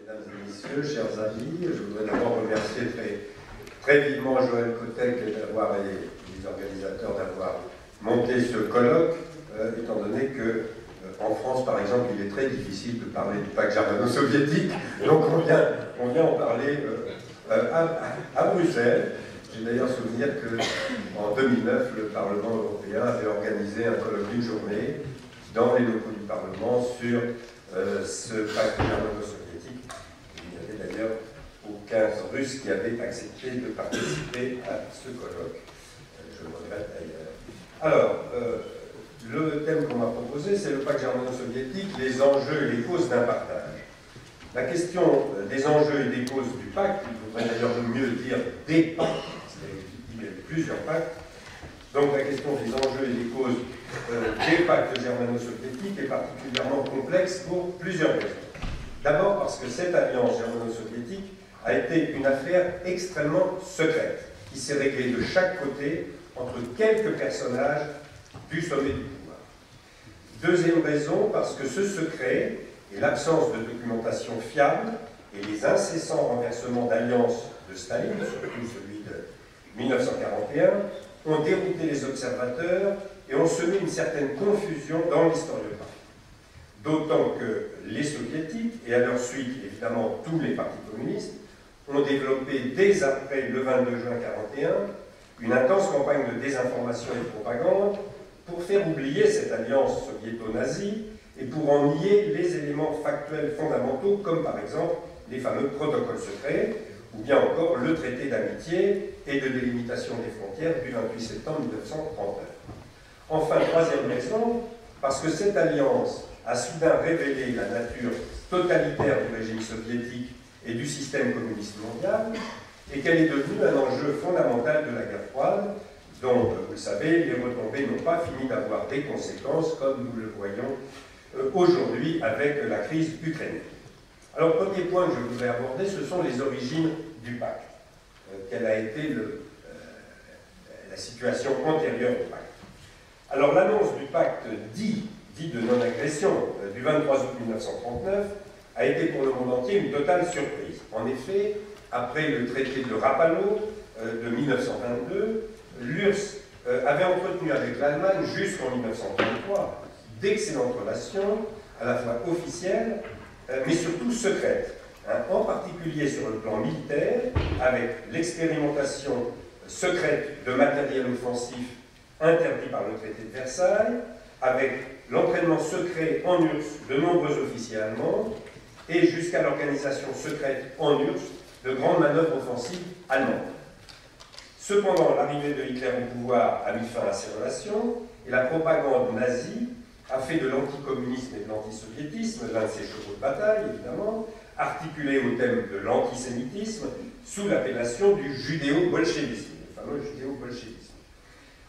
Mesdames et messieurs, chers amis, je voudrais d'abord remercier très vivement Joël Kotek et les organisateurs d'avoir monté ce colloque, étant donné que en France, par exemple, il est très difficile de parler du pacte germano-soviétique, donc on vient en parler à Bruxelles. J'ai d'ailleurs souvenir qu'en 2009, le Parlement européen avait organisé un colloque d'une journée dans les locaux du Parlement sur ce pacte germano-soviétique. Il n'y avait d'ailleurs aucun Russe qui avait accepté de participer à ce colloque. Je le regrette d'ailleurs. Alors, le thème qu'on m'a proposé, c'est le pacte germano-soviétique, les enjeux et les causes d'un partage. La question des enjeux et des causes du pacte, il faudrait d'ailleurs mieux dire des pactes, il y a plusieurs pactes. Donc la question des enjeux et des causes des pactes germano-soviétiques est particulièrement complexe pour plusieurs raisons. D'abord parce que cette alliance germano-soviétique a été une affaire extrêmement secrète, qui s'est réglée de chaque côté entre quelques personnages du sommet du pouvoir. Deuxième raison, parce que ce secret et l'absence de documentation fiable et les incessants renversements d'alliances de Staline, surtout celui de 1941, ont dérouté les observateurs et ont semé une certaine confusion dans l'historiographie. D'autant que les soviétiques, et à leur suite évidemment tous les partis communistes, ont développé dès après le 22 juin 1941 une intense campagne de désinformation et de propagande pour faire oublier cette alliance soviéto-nazie et pour en nier les éléments factuels fondamentaux, comme par exemple les fameux protocoles secrets, ou bien encore le traité d'amitié et de délimitation des frontières du 28 septembre 1939. Enfin, troisième raison, parce que cette alliance a soudain révélé la nature totalitaire du régime soviétique et du système communiste mondial, et qu'elle est devenue un enjeu fondamental de la guerre froide, dont, vous le savez, les retombées n'ont pas fini d'avoir des conséquences, comme nous le voyons aujourd'hui avec la crise ukrainienne. Alors, premier point que je voudrais aborder, ce sont les origines du pacte. Quelle a été la situation antérieure au pacte? Alors, l'annonce du pacte dit de non-agression du 23 août 1939 a été pour le monde entier une totale surprise. En effet, après le traité de Rapallo de 1922, l'URSS avait entretenu avec l'Allemagne jusqu'en 1933 d'excellentes relations, à la fois officielles, mais surtout secrètes, en particulier sur le plan militaire, avec l'expérimentation secrète de matériel offensif interdit par le traité de Versailles, avec l'entraînement secret en URSS de nombreux officiers allemands, et jusqu'à l'organisation secrète en URSS de grandes manœuvres offensives allemandes. Cependant, l'arrivée de Hitler au pouvoir a mis fin à ces relations, et la propagande nazie a fait de l'anticommunisme et de l'antisoviétisme l'un de ses chevaux de bataille, évidemment, articulé au thème de l'antisémitisme sous l'appellation du judéo-bolchevisme, le fameux judéo-bolchevisme.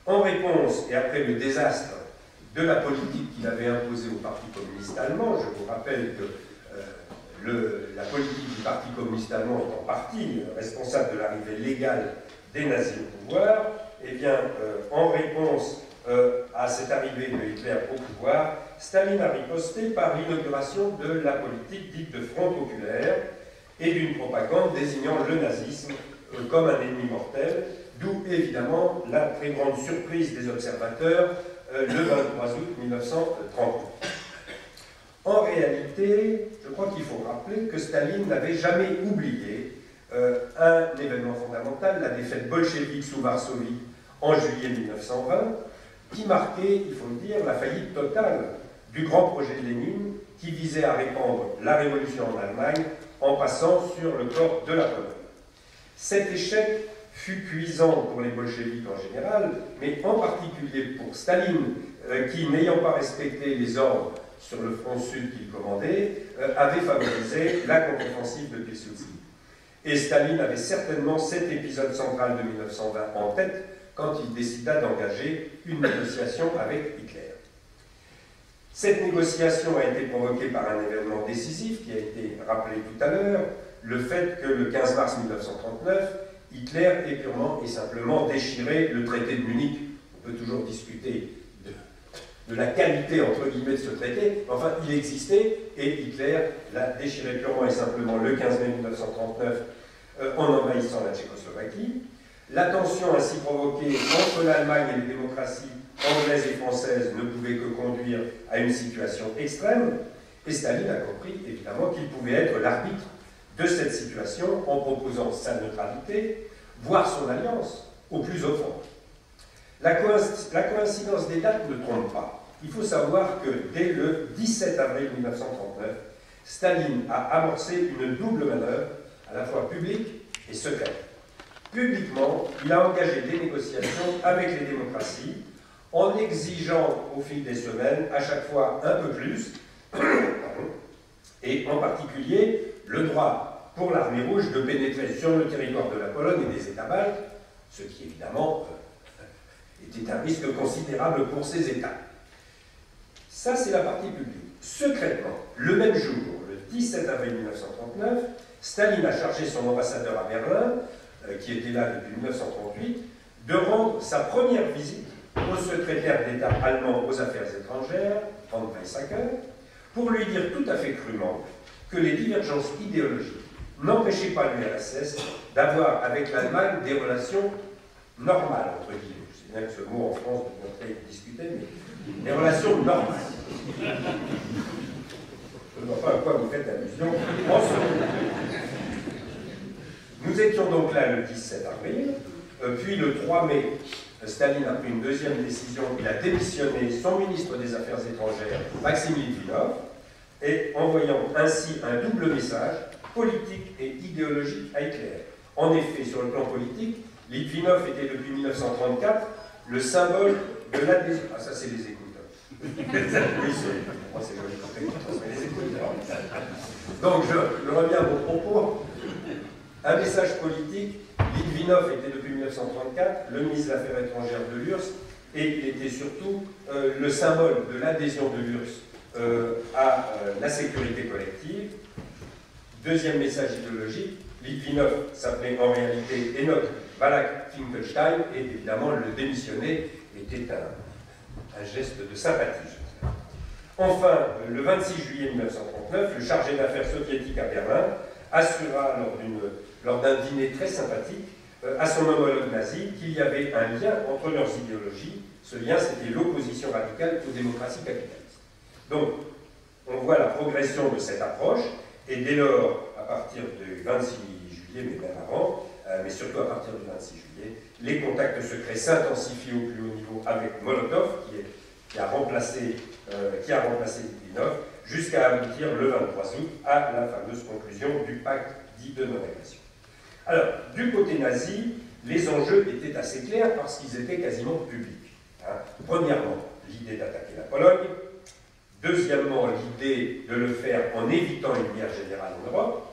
En réponse, et après le désastre de la politique qu'il avait imposée au Parti communiste allemand, je vous rappelle que la politique du Parti communiste allemand est en partie responsable de l'arrivée légale des nazis au pouvoir, eh bien, en réponse à cette arrivée de Hitler au pouvoir, Staline a riposté par l'inauguration de la politique dite de front populaire et d'une propagande désignant le nazisme comme un ennemi mortel, d'où évidemment la très grande surprise des observateurs le 23 août 1938. En réalité, je crois qu'il faut rappeler que Staline n'avait jamais oublié un événement fondamental, la défaite bolchevique sous Varsovie en juillet 1920, qui marquait, il faut le dire, la faillite totale du grand projet de Lénine qui visait à répandre la révolution en Allemagne en passant sur le corps de la Pologne. Cet échec fut cuisant pour les bolcheviks en général, mais en particulier pour Staline, qui, n'ayant pas respecté les ordres sur le front sud qu'il commandait, avait favorisé la contre-offensive de Pilsudski. Et Staline avait certainement cet épisode central de 1920 en tête quand il décida d'engager une négociation avec Hitler. Cette négociation a été provoquée par un événement décisif qui a été rappelé tout à l'heure, le fait que le 15 mars 1939, Hitler ait purement et simplement déchiré le traité de Munich. On peut toujours discuter de la qualité, entre guillemets, de ce traité. Enfin, il existait, et Hitler l'a déchiré purement et simplement le 15 mai 1939 en envahissant la Tchécoslovaquie. La tension ainsi provoquée entre l'Allemagne et les démocraties anglaises et françaises ne pouvait que conduire à une situation extrême, et Staline a compris, évidemment, qu'il pouvait être l'arbitre de cette situation en proposant sa neutralité, voire son alliance, au plus offrant. La coïncidence des dates ne trompe pas. Il faut savoir que dès le 17 avril 1939, Staline a amorcé une double manœuvre, à la fois publique et secrète. Publiquement, il a engagé des négociations avec les démocraties, en exigeant au fil des semaines, à chaque fois un peu plus, et en particulier le droit pour l'armée rouge de pénétrer sur le territoire de la Pologne et des États baltes, ce qui évidemment était un risque considérable pour ces États. Ça, c'est la partie publique. Secrètement, le même jour, le 17 avril 1939, Staline a chargé son ambassadeur à Berlin, qui était là depuis 1938, de rendre sa première visite au secrétaire d'État allemand aux affaires étrangères, Frank Weizsäcker, pour lui dire tout à fait crûment que les divergences idéologiques n'empêchaient pas l'URSS d'avoir avec l'Allemagne des relations normales, entre guillemets. Je sais bien que ce mot en France peut être discuté, mais des relations normales. Je ne vois pas à quoi vous faites allusion en ce moment. Nous étions donc là le 17 avril, puis le 3 mai, Staline a pris une deuxième décision, il a démissionné son ministre des Affaires étrangères, Maxime Litvinov, et envoyant ainsi un double message, politique et idéologique à Hitler. En effet, sur le plan politique, Litvinov était depuis 1934 le symbole de l'adhésion. Ah, ça, c'est les écouteurs. Oui, c'est joli, les écouteurs. Donc, je reviens à mon propos. Un message politique, Litvinov était depuis 1934 le ministre des Affaires étrangères de l'URSS, et il était surtout le symbole de l'adhésion de l'URSS à la sécurité collective. Deuxième message idéologique, Litvinov s'appelait en réalité Enoch Valak Finkelstein, et évidemment le démissionner était un geste de sympathie. Enfin, le 26 juillet 1939, le chargé d'affaires soviétique à Berlin assura lors d'un dîner très sympathique à son homologue nazi qu'il y avait un lien entre leurs idéologies. Ce lien, c'était l'opposition radicale aux démocraties capitalistes. Donc, on voit la progression de cette approche, et dès lors, à partir du 26 juillet, mais même avant, mais surtout à partir du 26 juillet, les contacts secrets s'intensifient au plus haut niveau avec Molotov, qui a remplacé Litvinov, jusqu'à aboutir le 23 août à la fameuse conclusion du pacte dit de non-agression. Alors, du côté nazi, les enjeux étaient assez clairs parce qu'ils étaient quasiment publics. Premièrement, l'idée d'attaquer la Pologne. Deuxièmement, l'idée de le faire en évitant une guerre générale en Europe.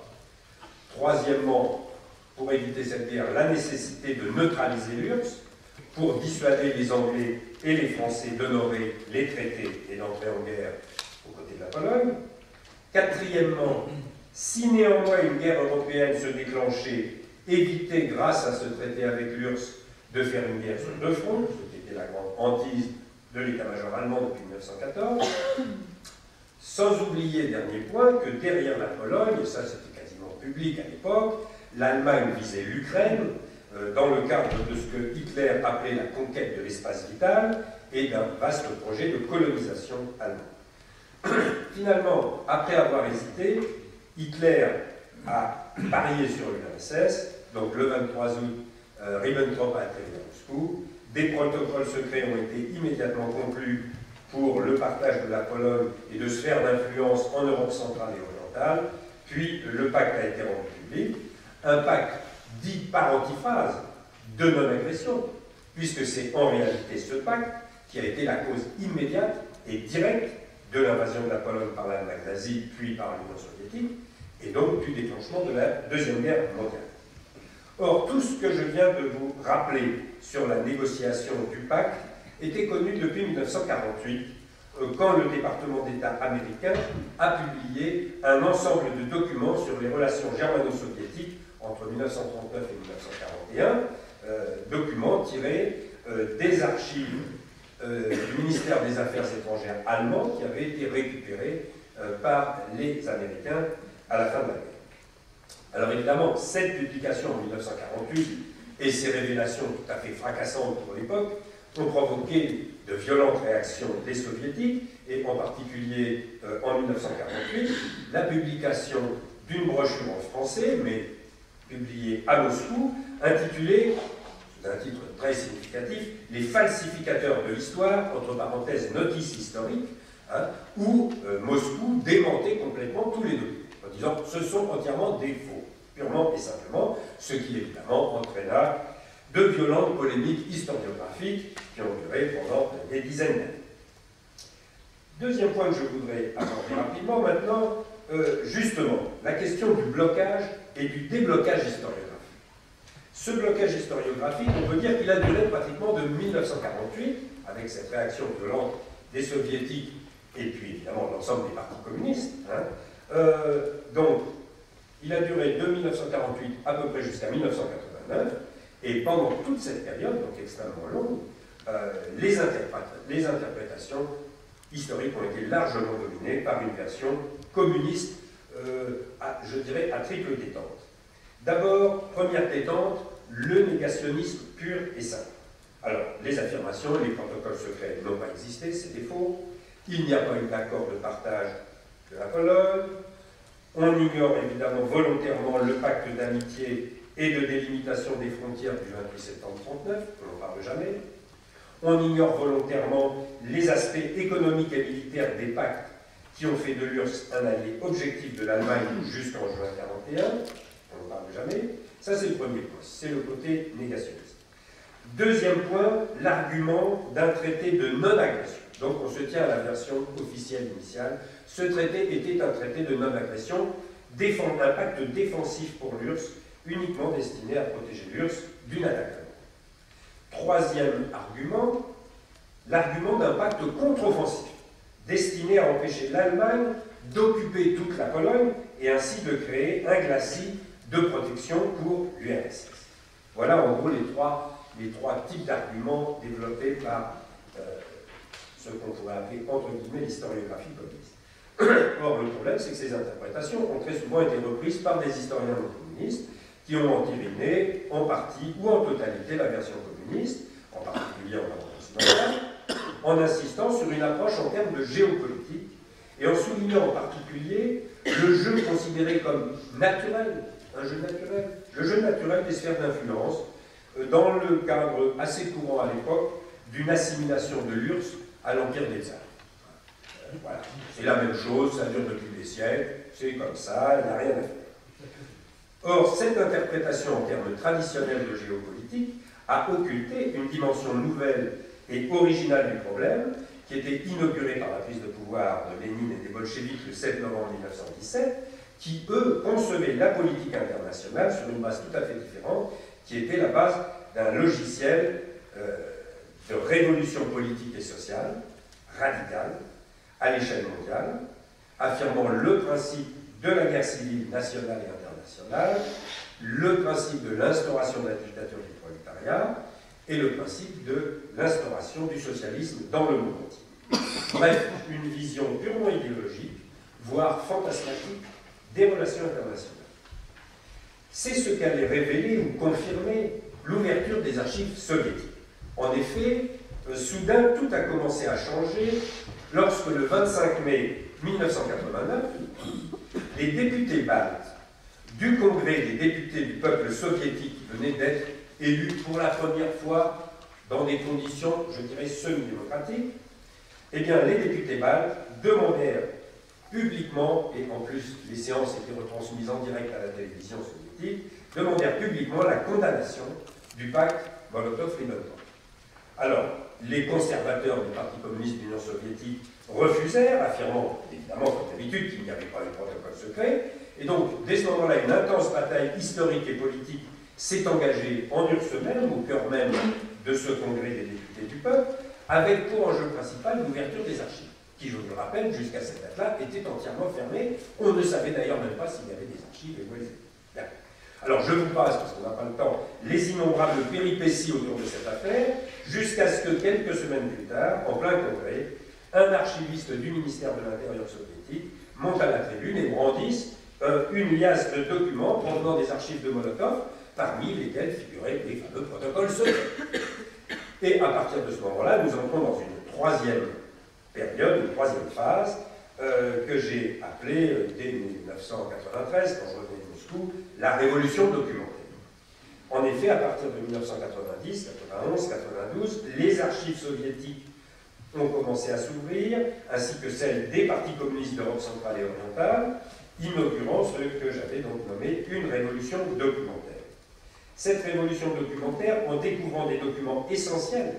Troisièmement, pour éviter cette guerre, la nécessité de neutraliser l'URSS pour dissuader les Anglais et les Français d'honorer les traités et d'entrer en guerre aux côtés de la Pologne. Quatrièmement, si néanmoins une guerre européenne se déclenchait, éviter, grâce à ce traité avec l'URSS, de faire une guerre sur deux fronts, ce qui était la grande hantise de l'état-major allemand depuis 1914, sans oublier, dernier point, que derrière la Pologne, et ça c'était quasiment public à l'époque, l'Allemagne visait l'Ukraine, dans le cadre de ce que Hitler appelait la conquête de l'espace vital, et d'un vaste projet de colonisation allemande. Finalement, après avoir hésité, Hitler a parié sur l'URSS, donc le 23 août, Ribbentrop a atterri à Moscou, des protocoles secrets ont été immédiatement conclus pour le partage de la Pologne et de sphères d'influence en Europe centrale et orientale, puis le pacte a été rendu public, un pacte dit par antiphrase de non-agression, puisque c'est en réalité ce pacte qui a été la cause immédiate et directe de l'invasion de la Pologne par l'Allemagne nazie, puis par l'Union soviétique, et donc du déclenchement de la Deuxième Guerre mondiale. Or, tout ce que je viens de vous rappeler sur la négociation du pacte était connu depuis 1948, quand le département d'État américain a publié un ensemble de documents sur les relations germano-soviétiques entre 1939 et 1941, documents tirés des archives du ministère des Affaires étrangères allemand qui avait été récupéré par les Américains à la fin de la guerre. Alors évidemment, cette publication en 1948 et ces révélations tout à fait fracassantes pour l'époque ont provoqué de violentes réactions des soviétiques, et en particulier en 1948, la publication d'une brochure en français, mais publiée à Moscou, intitulée, sous un titre très significatif, « Les falsificateurs de l'histoire », entre parenthèses, notice historique, hein, où Moscou démentait complètement tous les documents, en disant « ce sont entièrement des faux », purement et simplement, ce qui évidemment entraîna de violentes polémiques historiographiques qui ont duré pendant des dizaines d'années. Deuxième point que je voudrais aborder rapidement maintenant, justement, la question du blocage et du déblocage historiographique. Ce blocage historiographique, on peut dire qu'il a duré pratiquement de 1948, avec cette réaction violente des soviétiques et puis évidemment l'ensemble des partis communistes. Hein. Donc, il a duré de 1948 à peu près jusqu'à 1989, et pendant toute cette période, donc extrêmement longue, les interprétations historiques ont été largement dominées par une version communiste, je dirais, à triple détente. D'abord, première détente, le négationnisme pur et simple. Alors, les affirmations, les protocoles secrets n'ont pas existé, c'était faux. Il n'y a pas eu d'accord de partage de la Pologne. On ignore évidemment volontairement le pacte d'amitié et de délimitation des frontières du 28 septembre 1939, on n'en parle jamais. On ignore volontairement les aspects économiques et militaires des pactes qui ont fait de l'URSS un allié objectif de l'Allemagne jusqu'en juin 1941, on n'en parle jamais. Ça, c'est le premier point, c'est le côté négationniste. Deuxième point, l'argument d'un traité de non-agression. Donc on se tient à la version officielle initiale. Ce traité était un traité de non-agression, un pacte défensif pour l'URSS, uniquement destiné à protéger l'URSS d'une attaque. Troisième argument, l'argument d'un pacte contre-offensif, destiné à empêcher l'Allemagne d'occuper toute la Pologne et ainsi de créer un glacis de protection pour l'URSS. Voilà en gros les trois types d'arguments développés par ce qu'on pourrait appeler entre guillemets l'historiographie communiste. Or, le problème, c'est que ces interprétations ont très souvent été reprises par des historiens non communistes qui ont entériné en partie ou en totalité la version communiste, en particulier en Europe occidentale, en insistant sur une approche en termes de géopolitique et en soulignant en particulier le jeu considéré comme naturel, un jeu naturel, le jeu naturel des sphères d'influence, dans le cadre assez courant à l'époque d'une assimilation de l'URSS à l'Empire des Tsars. Voilà. C'est la même chose, ça dure depuis des siècles, c'est comme ça, il n'y a rien à faire. Or, cette interprétation en termes traditionnels de géopolitique a occulté une dimension nouvelle et originale du problème, qui était inaugurée par la prise de pouvoir de Lénine et des bolcheviks le 7 novembre 1917, qui, eux, concevaient la politique internationale sur une base tout à fait différente, qui était la base d'un logiciel de révolution politique et sociale, radicale, à l'échelle mondiale, affirmant le principe de la guerre civile nationale et internationale, le principe de l'instauration de la dictature du prolétariat et le principe de l'instauration du socialisme dans le monde entier. Bref, une vision purement idéologique, voire fantasmatique, des relations internationales. C'est ce qu'allait révéler ou confirmer l'ouverture des archives soviétiques. En effet, soudain, tout a commencé à changer lorsque le 25 mai 1989, les députés baltes du Congrès des députés du peuple soviétique qui venaient d'être élus pour la première fois dans des conditions, je dirais, semi-démocratiques, eh bien, les députés baltes demandèrent publiquement, et en plus les séances étaient retransmises en direct à la télévision soviétique, demandèrent publiquement la condamnation du pacte Molotov-Ribbentrop. Alors, les conservateurs du Parti communiste de l'Union soviétique refusèrent, affirmant évidemment comme d'habitude qu'il n'y avait pas de protocole secret, et donc dès ce moment-là une intense bataille historique et politique s'est engagée en URSS même, au cœur même de ce congrès des députés du peuple, avec pour enjeu principal l'ouverture des archives, qui, je vous le rappelle, jusqu'à cette date-là, étaient entièrement fermées. On ne savait d'ailleurs même pas s'il y avait des archives et où elles étaient. Bien. Alors je vous passe, parce qu'on n'a pas le temps, les innombrables péripéties autour de cette affaire, jusqu'à ce que quelques semaines plus tard, en plein congrès, un archiviste du ministère de l'Intérieur soviétique monte à la tribune et brandisse une liasse de documents provenant des archives de Molotov, parmi lesquels figuraient les fameux protocoles secrets. Et à partir de ce moment-là, nous entrons dans une troisième période, une troisième phase, que j'ai appelée, dès 1993, quand je revenais de Moscou, la révolution documentaire. En effet, à partir de 1990, 91, 92, les archives soviétiques ont commencé à s'ouvrir, ainsi que celles des partis communistes d'Europe centrale et orientale, inaugurant ce que j'avais donc nommé une révolution documentaire. Cette révolution documentaire, en découvrant des documents essentiels,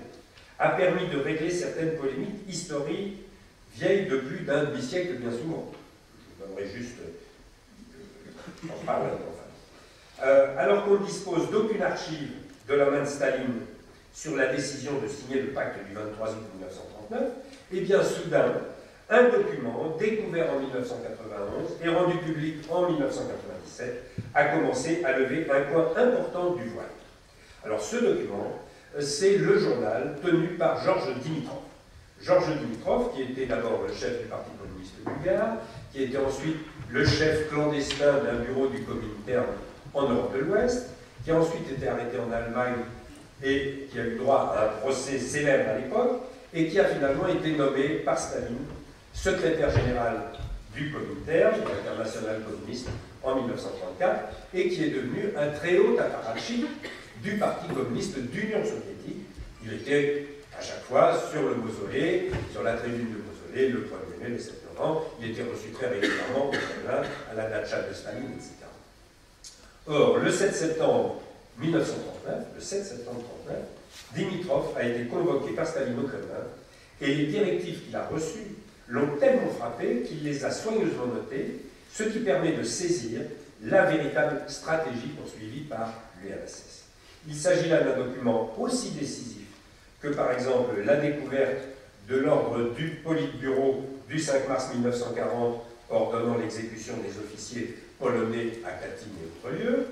a permis de régler certaines polémiques historiques vieilles de plus d'un demi-siècle bien souvent. Je vous donnerai juste en parler enfin. Alors qu'on ne dispose d'aucune archive de la main de Staline sur la décision de signer le pacte du 23 août 1939, eh bien soudain, un document découvert en 1991 et rendu public en 1997 a commencé à lever un point important du voile. Alors ce document, c'est le journal tenu par Georges Dimitrov. Georges Dimitrov, qui était d'abord le chef du Parti communiste bulgare, qui était ensuite le chef clandestin d'un bureau du Comintern en Europe de l'Ouest, qui a ensuite été arrêté en Allemagne et qui a eu droit à un procès célèbre à l'époque, et qui a finalement été nommé par Staline secrétaire général du Comintern, de l'Internationale communiste, en 1934, et qui est devenu un très haut apparatchik du Parti communiste d'Union soviétique. Il était à chaque fois sur le mausolée, sur la tribune du mausolée, le 1er mai, le 7 novembre. Il était reçu très régulièrement au Kremlin, à la datcha de Staline, etc. Or, le 7 septembre 1939, Dimitrov a été convoqué par Staline au Kremlin, et les directives qu'il a reçues l'ont tellement frappé qu'il les a soigneusement notées, ce qui permet de saisir la véritable stratégie poursuivie par l'URSS. Il s'agit là d'un document aussi décisif que, par exemple, la découverte de l'ordre du Politburo du 5 mars 1940 ordonnant l'exécution des officiers polonais à Katyn et autres lieux,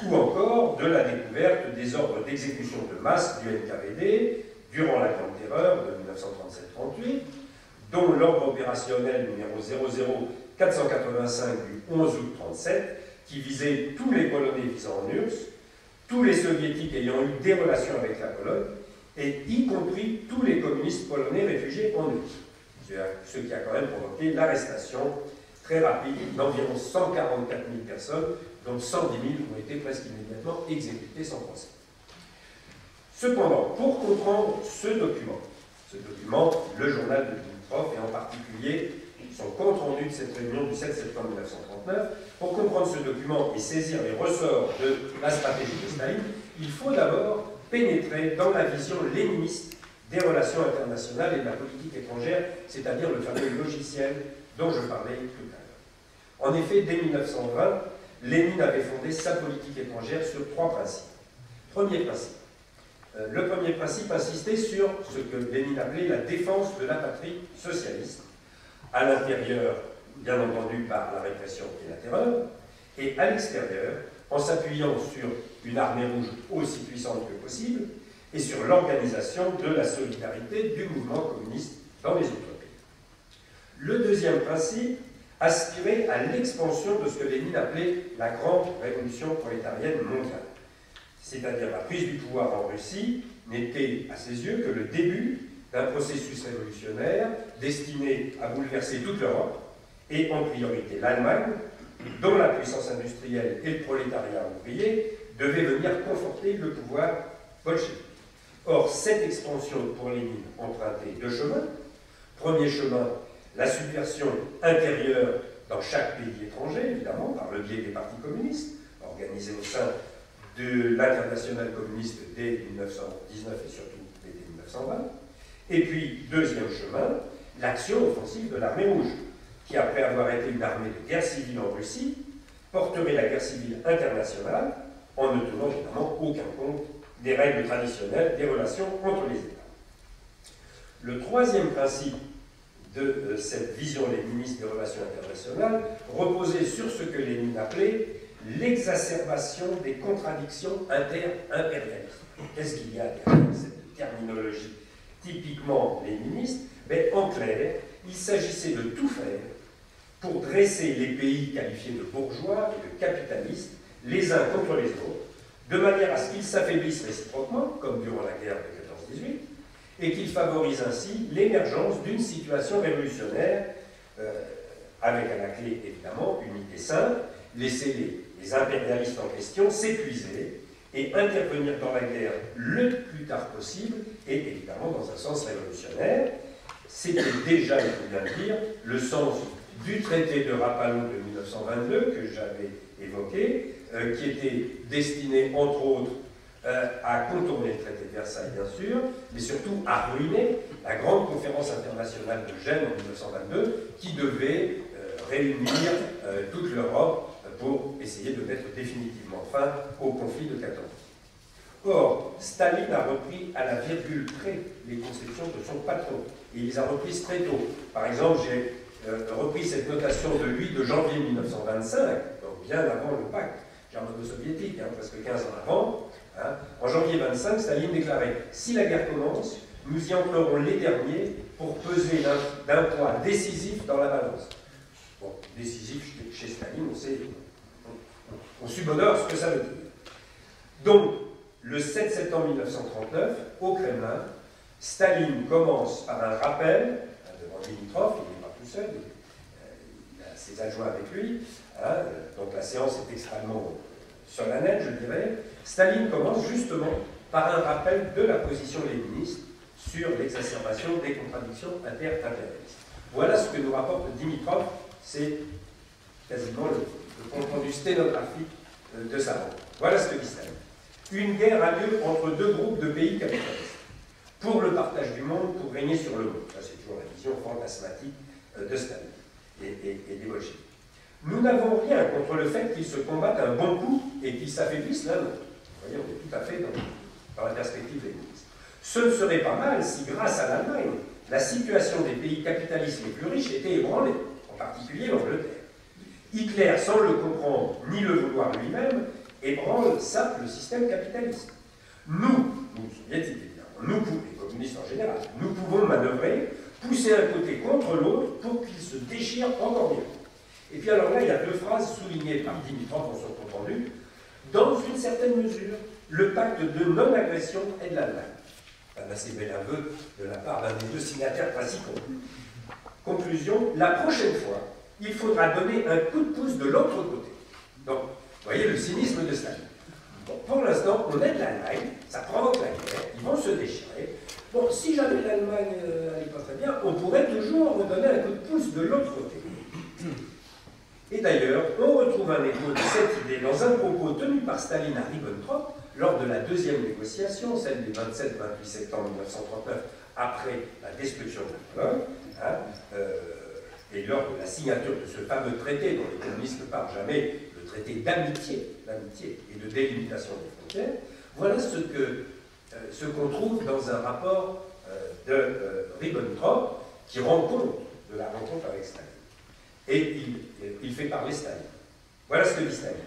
ou encore de la découverte des ordres d'exécution de masse du NKVD durant la Grande Terreur de 1937-38, dont l'ordre opérationnel numéro 00485 du 11 août 1937, qui visait tous les Polonais visant en URSS, tous les Soviétiques ayant eu des relations avec la Pologne, et y compris tous les communistes polonais réfugiés en URSS, ce qui a quand même provoqué l'arrestation très rapide d'environ 144 000 personnes, dont 110 000 ont été presque immédiatement exécutées sans procès. Cependant, pour comprendre ce document, le journal de Dimitrov, et en particulier son compte-rendu de cette réunion du 7 septembre 1939, pour comprendre ce document et saisir les ressorts de la stratégie de Staline, il faut d'abord pénétrer dans la vision léniniste des relations internationales et de la politique étrangère, c'est-à-dire le fameux logiciel dont je parlais tout à l'heure. En effet, dès 1920, Lénine avait fondé sa politique étrangère sur 3 principes. Premier principe. Le premier principe insistait sur ce que Lénine appelait la défense de la patrie socialiste, à l'intérieur, bien entendu, par la répression et la terreur, et à l'extérieur, en s'appuyant sur une armée rouge aussi puissante que possible, et sur l'organisation de la solidarité du mouvement communiste dans les autres pays. Le deuxième principe aspirait à l'expansion de ce que Lénine appelait la grande révolution prolétarienne mondiale. C'est-à-dire la prise du pouvoir en Russie n'était, à ses yeux, que le début d'un processus révolutionnaire destiné à bouleverser toute l'Europe, et en priorité l'Allemagne, dont la puissance industrielle et le prolétariat ouvrier devaient venir conforter le pouvoir bolchevique. Or, cette expansion pour Lénine empruntait 2 chemins. Premier chemin, la subversion intérieure dans chaque pays étranger, évidemment, par le biais des partis communistes, organisés au sein de l'internationale communiste dès 1919 et surtout dès 1920. Et puis, deuxième chemin, l'action offensive de l'armée rouge, qui, après avoir été une armée de guerre civile en Russie, porterait la guerre civile internationale en ne tenant évidemment aucun compte des règles traditionnelles des relations entre les États. Le troisième principe de cette vision léniniste des relations internationales reposait sur ce que Lénine appelait l'exacerbation des contradictions inter-impérialistes. Qu'est-ce qu'il y a derrière cette terminologie typiquement léniniste? Mais en clair, il s'agissait de tout faire pour dresser les pays qualifiés de bourgeois et de capitalistes les uns contre les autres, de manière à ce qu'ils s'affaiblissent réciproquement, comme durant la guerre de 14-18, et qu'ils favorisent ainsi l'émergence d'une situation révolutionnaire, avec à la clé évidemment une idée simple: laisser les impérialistes en question s'épuiser et intervenir dans la guerre le plus tard possible, et évidemment dans un sens révolutionnaire. C'était déjà, il faut bien le dire, le sens du traité de Rapallo de 1922 que j'avais évoqué, qui était destiné entre autres à contourner le traité de Versailles bien sûr, mais surtout à ruiner la grande conférence internationale de Gênes en 1922 qui devait réunir toute l'Europe pour essayer de mettre définitivement fin au conflit de 14. Or, Staline a repris à la virgule près les conceptions de son patron, et il les a reprises très tôt. Par exemple, j'ai repris cette notation de lui de janvier 1925, donc bien avant le pacte germano-soviétique, presque 15 ans avant. En janvier 25, Staline déclarait « Si la guerre commence, nous y emploierons les derniers pour peser d'un poids décisif dans la balance. » Bon, décisif chez Staline, on subodore ce que ça veut dire. Donc, le 7 septembre 1939, au Kremlin, Staline commence par un rappel devant Dimitrov, il n'est pas tout seul, il a ses adjoints avec lui, donc la séance est extrêmement solennelle, je dirais. Staline commence justement par un rappel de la position léniniste sur l'exacerbation des contradictions inter-impérialistes. Voilà ce que nous rapporte Dimitrov, c'est quasiment le compte-rendu sténographique de sa rencontre. Voilà ce que dit Staline. Une guerre a lieu entre deux groupes de pays capitalistes pour le partage du monde, pour régner sur le monde. Ça, c'est toujours la vision fantasmatique de Staline et des bolcheviks. Nous n'avons rien contre le fait qu'ils se combattent un bon coup et qu'ils s'affaiblissent l'un l'autre. Vous voyez, on est tout à fait dans la perspective léniniste. Ce ne serait pas mal si, grâce à l'Allemagne, la situation des pays capitalistes les plus riches était ébranlée, en particulier l'Angleterre. Hitler, sans le comprendre ni le vouloir lui-même, ébranle, sape le système capitaliste. Nous soviétiques évidemment, les communistes en général, nous pouvons manœuvrer, pousser un côté contre l'autre pour qu'il se déchire encore mieux. Et puis alors là, il y a deux phrases soulignées par Dimitrov dans son compte-rendu. Dans une certaine mesure, le pacte de non-agression est de l'Allemagne. Un assez bel aveu de la part d'un des deux signataires principaux. Conclusion, la prochaine fois, il faudra donner un coup de pouce de l'autre côté. Donc, vous voyez le cynisme de Staline. Bon, pour l'instant, on aide l'Allemagne, ça provoque la guerre, ils vont se déchirer. Bon, si jamais l'Allemagne n'allait pas très bien, on pourrait toujours redonner un coup de pouce de l'autre côté. Et d'ailleurs, on retrouve un écho de cette idée dans un propos tenu par Staline à Ribbentrop lors de la deuxième négociation, celle du 27-28 septembre 1939, après la destruction de la Pologne, et lors de la signature de ce fameux traité dont les communistes ne parlent jamais, le traité d'amitié et de délimitation des frontières. Voilà ce qu'on trouve dans un rapport de Ribbentrop qui rend compte de la rencontre avec Staline. Et il fait parler Staline. Voilà ce que dit Staline.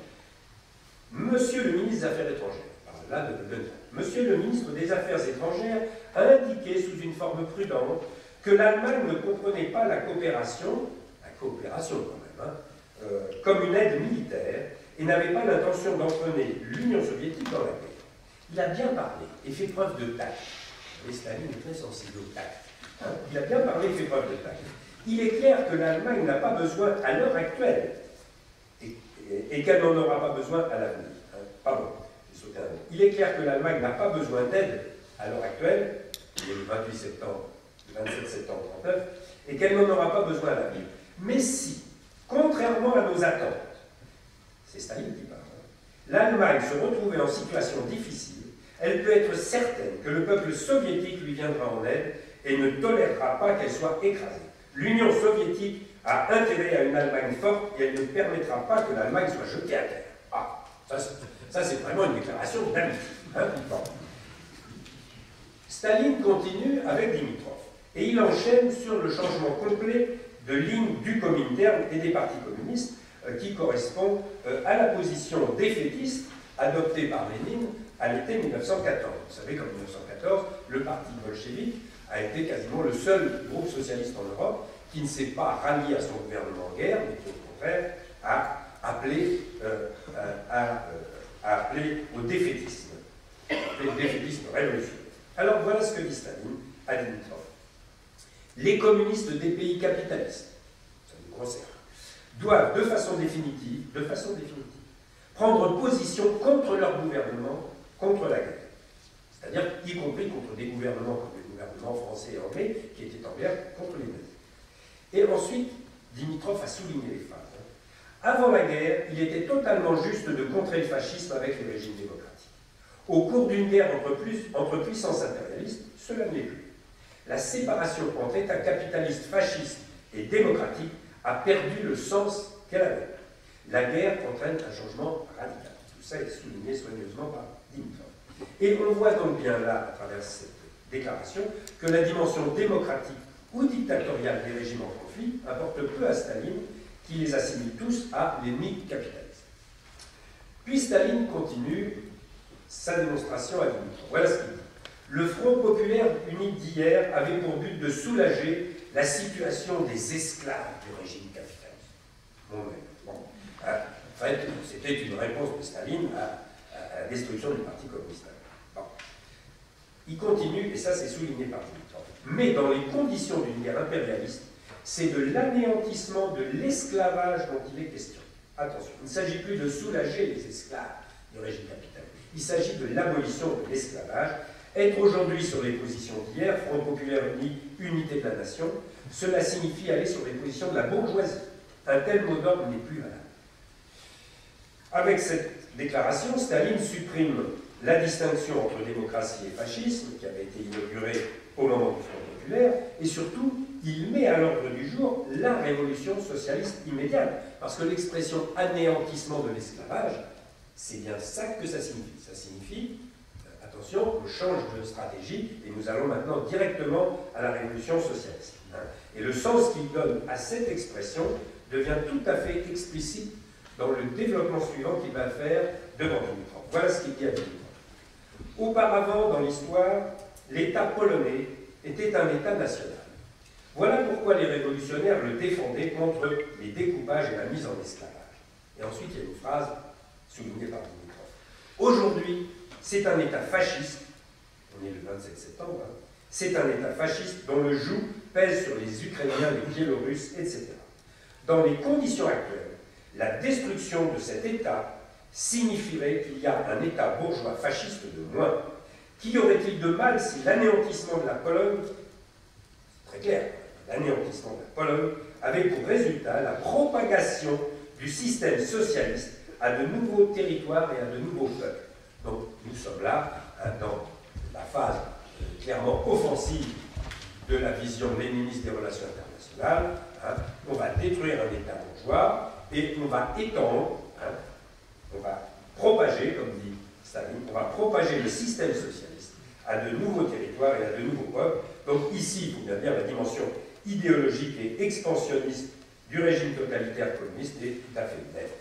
Monsieur le ministre des Affaires étrangères, par là de Monsieur le ministre des Affaires étrangères a indiqué sous une forme prudente que l'Allemagne ne comprenait pas la coopération quand même, comme une aide militaire et n'avait pas l'intention d'entraîner l'Union soviétique dans la guerre. Il a bien parlé et fait preuve de tact. Et Staline est très sensible au tact. Il a bien parlé et fait preuve de tact. Il est clair que l'Allemagne n'a pas besoin à l'heure actuelle et qu'elle n'en aura pas besoin à l'avenir. Pardon, j'ai sauté un mot. Il est clair que l'Allemagne n'a pas besoin d'aide à l'heure actuelle, il est le 27 septembre 1939, et qu'elle n'en aura pas besoin à l'avenir. Mais si, contrairement à nos attentes, c'est Staline qui parle, l'Allemagne se retrouvait en situation difficile, elle peut être certaine que le peuple soviétique lui viendra en aide et ne tolérera pas qu'elle soit écrasée. L'Union soviétique a intérêt à une Allemagne forte et elle ne permettra pas que l'Allemagne soit jetée à terre. Ah, ça c'est vraiment une déclaration d'amitié. Staline continue avec Dimitrov et il enchaîne sur le changement complet de ligne du Comintern et des partis communistes qui correspond à la position défaitiste adoptée par Lénine à l'été 1914. Vous savez qu'en 1914, le parti bolchevique a été quasiment le seul groupe socialiste en Europe qui ne s'est pas rallié à son gouvernement en guerre, mais qui au contraire a appelé au défaitisme, le défaitisme révolutionnaire. Alors voilà ce que dit Staline à Dimitrov. Les communistes des pays capitalistes, ça nous concerne, doivent de façon définitive, prendre position contre leur gouvernement, contre la guerre. C'est-à-dire y compris contre des gouvernements comme le gouvernement français et anglais qui étaient en guerre contre les nazis. Et ensuite, Dimitrov a souligné les phases. Avant la guerre, il était totalement juste de contrer le fascisme avec les régimes démocratiques. Au cours d'une guerre entre puissances impérialistes, cela ne l'est plus. La séparation entre États capitalistes, fascistes et démocratiques a perdu le sens qu'elle avait. La guerre entraîne un changement radical. Tout ça est souligné soigneusement par Dimitrov. Et on voit donc bien là, à travers cette déclaration, que la dimension démocratique ou dictatoriale des régimes en conflit apporte peu à Staline, qui les assimile tous à l'ennemi capitaliste. Puis Staline continue sa démonstration à Dimitrov. Voilà ce qu'il dit. Le Front populaire unique d'hier avait pour but de soulager la situation des esclaves du régime capitaliste. Bon. En fait, c'était une réponse de Staline à la destruction du Parti communiste. Bon. Il continue, et ça c'est souligné par Dimitrov. Mais dans les conditions d'une guerre impérialiste, c'est de l'anéantissement de l'esclavage dont il est question. Attention, il ne s'agit plus de soulager les esclaves du régime capitaliste. Il s'agit de l'abolition de l'esclavage. Être aujourd'hui sur les positions d'hier, Front populaire uni, unité de la nation, cela signifie aller sur les positions de la bourgeoisie. Un tel mot d'ordre n'est plus valable. Avec cette déclaration, Staline supprime la distinction entre démocratie et fascisme, qui avait été inaugurée au moment du Front populaire, et surtout, il met à l'ordre du jour la révolution socialiste immédiate. Parce que l'expression anéantissement de l'esclavage, c'est bien ça que ça signifie. Ça signifie, attention, on change de stratégie et nous allons maintenant directement à la révolution socialiste. Et le sens qu'il donne à cette expression devient tout à fait explicite dans le développement suivant qu'il va faire devant Dimitrov. Voilà ce qu'il dit à Dimitrov. Auparavant, dans l'histoire, l'État polonais était un État national. Voilà pourquoi les révolutionnaires le défendaient contre les découpages et la mise en esclavage. Et ensuite, il y a une phrase soulignée par Dimitrov. Aujourd'hui, c'est un État fasciste, on est le 27 septembre, c'est un État fasciste dont le joug pèse sur les Ukrainiens, les Biélorusses, etc. Dans les conditions actuelles, la destruction de cet État signifierait qu'il y a un État bourgeois fasciste de moins. Qu'y aurait-il de mal si l'anéantissement de la Pologne, c'est très clair, l'anéantissement de la Pologne avait pour résultat la propagation du système socialiste à de nouveaux territoires et à de nouveaux peuples. Donc nous sommes là dans la phase clairement offensive de la vision léniniste des relations internationales. On va détruire un État bourgeois et on va étendre, on va propager, comme dit Staline, on va propager le système socialiste à de nouveaux territoires et à de nouveaux peuples. Donc ici, il faut bien dire, la dimension idéologique et expansionniste du régime totalitaire communiste est tout à fait nette.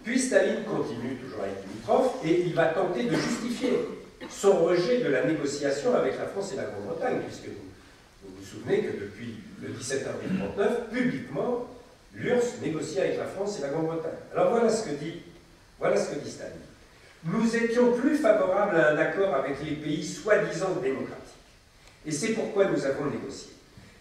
Puis Staline continue, toujours avec Dimitrov, et il va tenter de justifier son rejet de la négociation avec la France et la Grande-Bretagne, puisque vous vous souvenez que depuis le 17 avril 1939, publiquement, l'URSS négocie avec la France et la Grande-Bretagne. Alors voilà ce que dit Staline. Nous étions plus favorables à un accord avec les pays soi-disant démocratiques. Et c'est pourquoi nous avons négocié.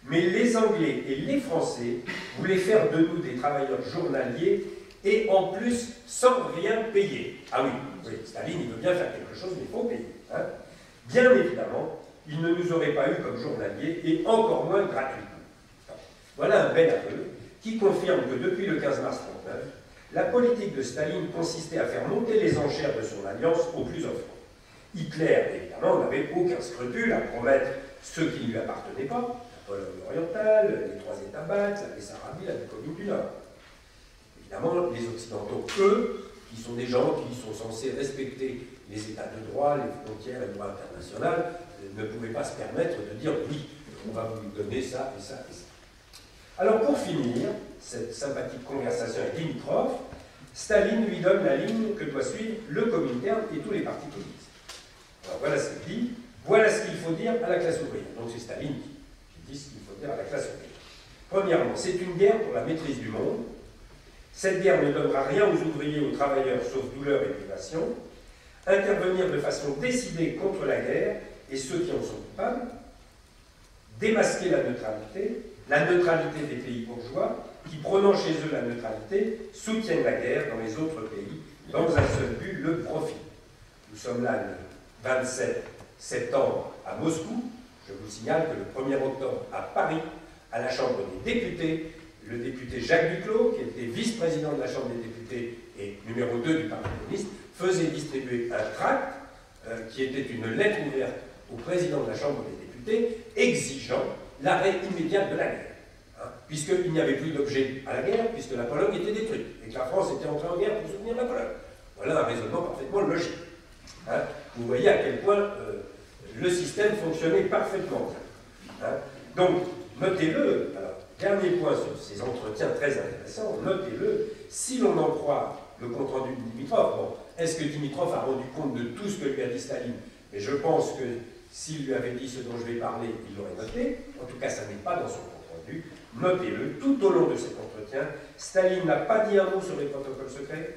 Mais les Anglais et les Français voulaient faire de nous des travailleurs journaliers et en plus sans rien payer. Ah oui, Staline, il veut bien faire quelque chose, mais il faut payer. Bien évidemment, il ne nous aurait pas eu comme journaliers et encore moins gratuitement. Voilà un bel aveu qui confirme que depuis le 15 mars 1939, la politique de Staline consistait à faire monter les enchères de son alliance au plus offrant. Hitler, évidemment, n'avait aucun scrupule à promettre ce qui ne lui appartenait pas, la Pologne orientale, les 3 États baltes, la Bessarabie, la Bucovine du Nord. Évidemment, les Occidentaux, eux, qui sont des gens qui sont censés respecter les États de droit, les frontières et le droit international, ne pouvaient pas se permettre de dire oui, on va vous donner ça et ça et ça. Alors pour finir cette sympathique conversation avec Dimitrov, Staline lui donne la ligne que doit suivre le Comintern et tous les partis communistes. Alors voilà ce qu'il dit, voilà ce qu'il faut dire à la classe ouvrière. Donc c'est Staline qui dit ce qu'il faut dire à la classe ouvrière. Premièrement, c'est une guerre pour la maîtrise du monde. Cette guerre ne donnera rien aux ouvriers et aux travailleurs sauf douleur et privation. Intervenir de façon décidée contre la guerre et ceux qui en sont coupables. Démasquer la neutralité des pays bourgeois qui, prônant chez eux la neutralité, soutiennent la guerre dans les autres pays dans un seul but, le profit. Nous sommes là le 27 septembre à Moscou. Je vous signale que le 1er octobre à Paris, à la Chambre des députés, le député Jacques Duclos, qui était vice-président de la Chambre des députés et numéro 2 du Parti communiste, faisait distribuer un tract qui était une lettre ouverte au président de la Chambre des députés exigeant l'arrêt immédiat de la guerre. Puisqu'il n'y avait plus d'objet à la guerre, puisque la Pologne était détruite, et que la France était entrée en guerre pour soutenir la Pologne. Voilà un raisonnement parfaitement logique. Vous voyez à quel point le système fonctionnait parfaitement bien. Donc, notez-le, alors, dernier point sur ces entretiens très intéressants, notez-le, si l'on en croit le compte-rendu de Dimitrov, bon, est-ce que Dimitrov a rendu compte de tout ce que lui a dit Staline? Mais je pense que s'il lui avait dit ce dont je vais parler, il l'aurait noté. En tout cas, ça n'est pas dans son compte-rendu. Notez-le, tout au long de cet entretien, Staline n'a pas dit un mot sur les protocoles secrets,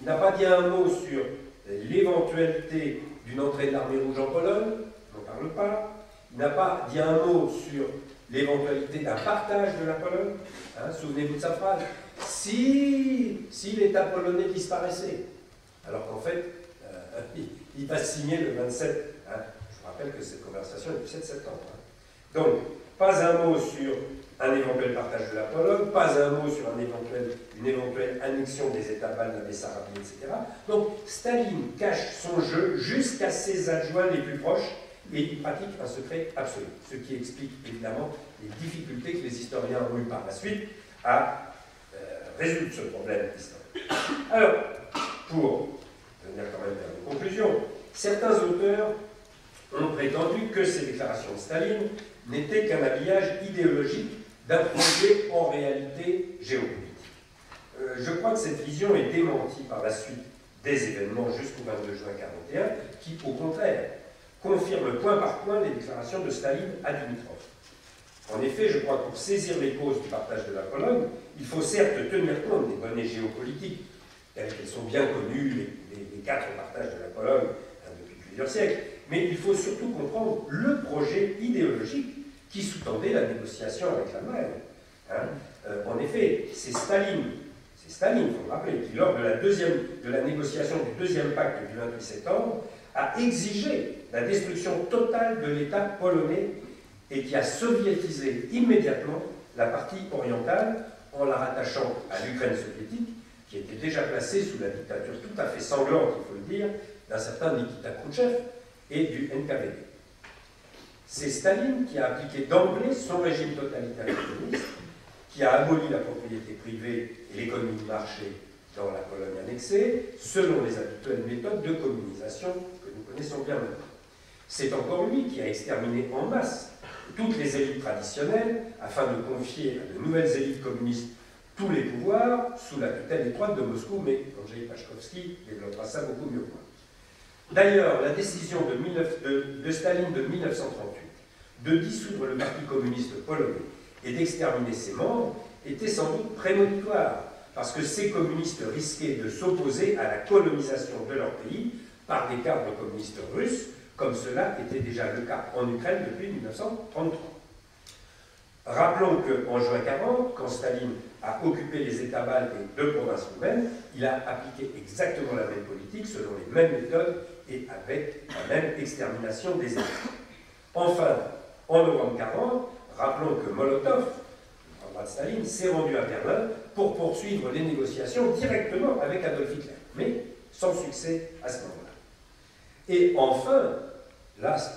il n'a pas dit un mot sur l'éventualité d'une entrée de l'armée rouge en Pologne, on n'en parle pas, il n'a pas dit un mot sur l'éventualité d'un partage de la Pologne, souvenez-vous de sa phrase, si l'État polonais disparaissait, alors qu'en fait, il va signer le 27, je vous rappelle que cette conversation est du 7 septembre. Donc, pas un mot sur un éventuel partage de la Pologne, pas un mot sur une éventuelle annexion des États baltes, de la Bessarabie, etc. Donc, Staline cache son jeu jusqu'à ses adjoints les plus proches et il pratique un secret absolu, ce qui explique évidemment les difficultés que les historiens ont eues par la suite à résoudre ce problème historique. Alors, pour venir quand même vers une conclusion, certains auteurs ont prétendu que ces déclarations de Staline n'étaient qu'un habillage idéologique d'un projet en réalité géopolitique. Je crois que cette vision est démentie par la suite des événements jusqu'au 22 juin 1941, qui, au contraire, confirment point par point les déclarations de Staline à Dimitrov. En effet, je crois que pour saisir les causes du partage de la Pologne, il faut certes tenir compte des données géopolitiques, telles qu'elles sont bien connues, les 4 partages de la Pologne depuis plusieurs siècles, mais il faut surtout comprendre le projet idéologique qui sous-tendait la négociation avec l'Allemagne. En effet, c'est Staline, il faut le rappeler, qui lors de la négociation du deuxième pacte du 28 septembre, a exigé la destruction totale de l'État polonais et qui a soviétisé immédiatement la partie orientale en la rattachant à l'Ukraine soviétique, qui était déjà placée sous la dictature tout à fait sanglante, il faut le dire, d'un certain Nikita Khrouchtchev et du NKVD. C'est Staline qui a appliqué d'emblée son régime totalitaire communiste, qui a aboli la propriété privée et l'économie de marché dans la Pologne annexée, selon les habituelles méthodes de communisation que nous connaissons bien maintenant. C'est encore lui qui a exterminé en masse toutes les élites traditionnelles afin de confier à de nouvelles élites communistes tous les pouvoirs sous la tutelle étroite de Moscou, mais Andrei Pachkovski développera ça beaucoup mieux que moi. D'ailleurs, la décision de Staline de 1938 de dissoudre le Parti communiste polonais et d'exterminer ses membres était sans doute prémonitoire, parce que ces communistes risquaient de s'opposer à la colonisation de leur pays par des cadres communistes russes, comme cela était déjà le cas en Ukraine depuis 1933. Rappelons qu'en juin 1940, quand Staline a occupé les États baltes et 2 provinces roumaines, il a appliqué exactement la même politique, selon les mêmes méthodes et avec la même extermination des élites. Enfin, en novembre 1940, rappelons que Molotov, le bras droit de Staline, s'est rendu à Berlin pour poursuivre les négociations directement avec Adolf Hitler, mais sans succès à ce moment-là. Et enfin, last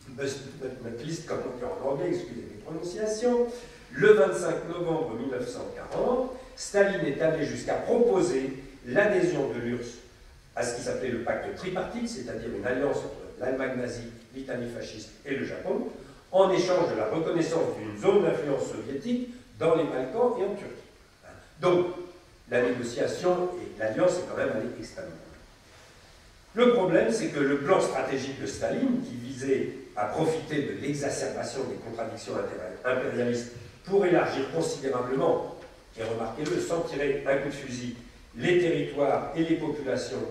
but not least, comme on dit en anglais, excusez mes prononciations, le 25 novembre 1940, Staline est allé jusqu'à proposer l'adhésion de l'URSS à ce qui s'appelait le pacte tripartite, c'est-à-dire une alliance entre l'Allemagne nazie, l'Italie fasciste et le Japon, en échange de la reconnaissance d'une zone d'influence soviétique dans les Balkans et en Turquie. Donc, la négociation et l'alliance est quand même allée extrêmement loin. Le problème, c'est que le plan stratégique de Staline, qui visait à profiter de l'exacerbation des contradictions impérialistes pour élargir considérablement, et remarquez-le, sans tirer un coup de fusil, les territoires et les populations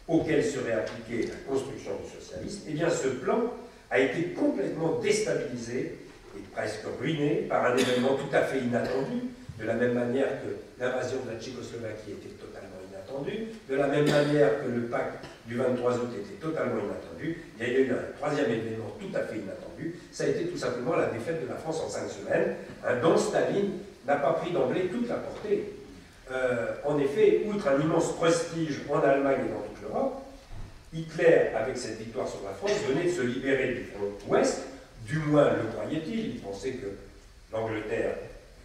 auxquelles serait appliquée la construction du socialisme, eh bien ce plan a été complètement déstabilisé et presque ruiné par un événement tout à fait inattendu, de la même manière que l'invasion de la Tchécoslovaquie était totalement inattendue, de la même manière que le pacte du 23 août était totalement inattendu. Il y a eu un troisième événement tout à fait inattendu, ça a été tout simplement la défaite de la France en 5 semaines, dont Staline n'a pas pris d'emblée toute la portée. En effet, outre un immense prestige en Allemagne et dans toute l'Europe, Hitler, avec cette victoire sur la France, venait de se libérer du front ouest, du moins le croyait-il. Il pensait que l'Angleterre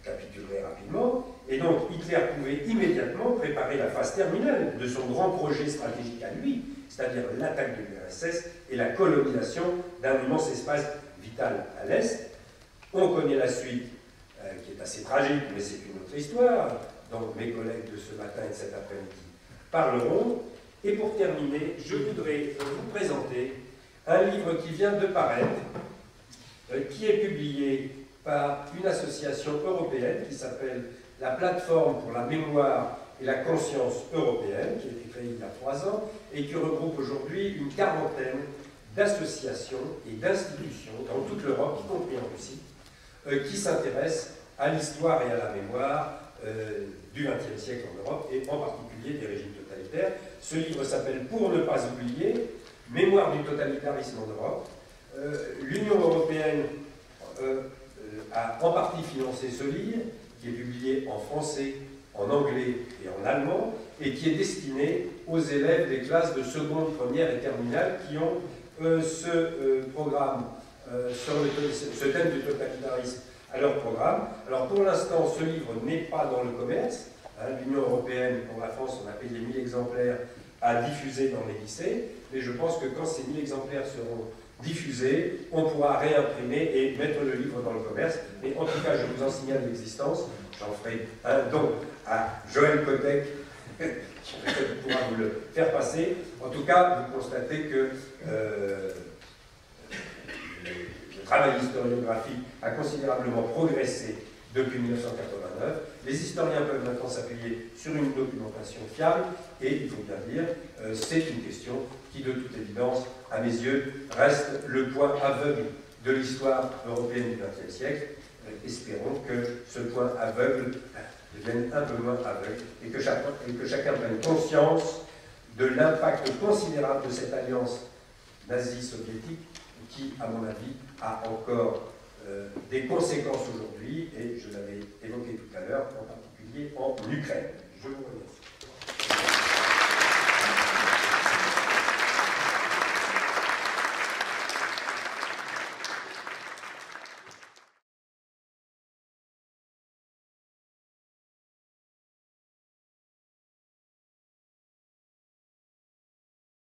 capitulerait rapidement, et donc Hitler pouvait immédiatement préparer la phase terminale de son grand projet stratégique à lui, c'est-à-dire l'attaque de l'URSS et la colonisation d'un immense espace vital à l'Est. On connaît la suite, qui est assez tragique, mais c'est une autre histoire, dont mes collègues de ce matin et de cet après-midi parleront. Et pour terminer, je voudrais vous présenter un livre qui vient de paraître, qui est publié par une association européenne qui s'appelle la Plateforme pour la mémoire et la conscience européenne, qui a été créée il y a 3 ans, et qui regroupe aujourd'hui une quarantaine d'associations et d'institutions dans toute l'Europe, y compris en Russie, qui s'intéressent à l'histoire et à la mémoire du XXe siècle en Europe, et en particulier des régimes totalitaires. Ce livre s'appelle « Pour ne pas oublier, mémoire du totalitarisme en Europe ». L'Union européenne a en partie financé ce livre, qui est publié en français, en anglais et en allemand, et qui est destiné aux élèves des classes de seconde, première et terminale qui ont ce programme, ce thème du totalitarisme à leur programme. Alors pour l'instant, ce livre n'est pas dans le commerce. L'Union européenne, pour la France, on a payé 1000 exemplaires à diffuser dans les lycées, mais je pense que quand ces 1000 exemplaires seront diffusés, on pourra réimprimer et mettre le livre dans le commerce. Mais en tout cas, je vous en signale l'existence. J'en ferai un don à Joël Kotek, qui peut-être pourra vous le faire passer. En tout cas, vous constatez que le travail historiographique a considérablement progressé depuis 1989. Les historiens peuvent maintenant s'appuyer sur une documentation fiable et, il faut bien dire, c'est une question qui, de toute évidence, à mes yeux, reste le point aveugle de l'histoire européenne du XXe siècle. Espérons que ce point aveugle devienne un peu moins aveugle et que chacun prenne conscience de l'impact considérable de cette alliance nazie-soviétique qui, à mon avis, a encore des conséquences aujourd'hui, et je l'avais évoqué tout à l'heure, en particulier en Ukraine.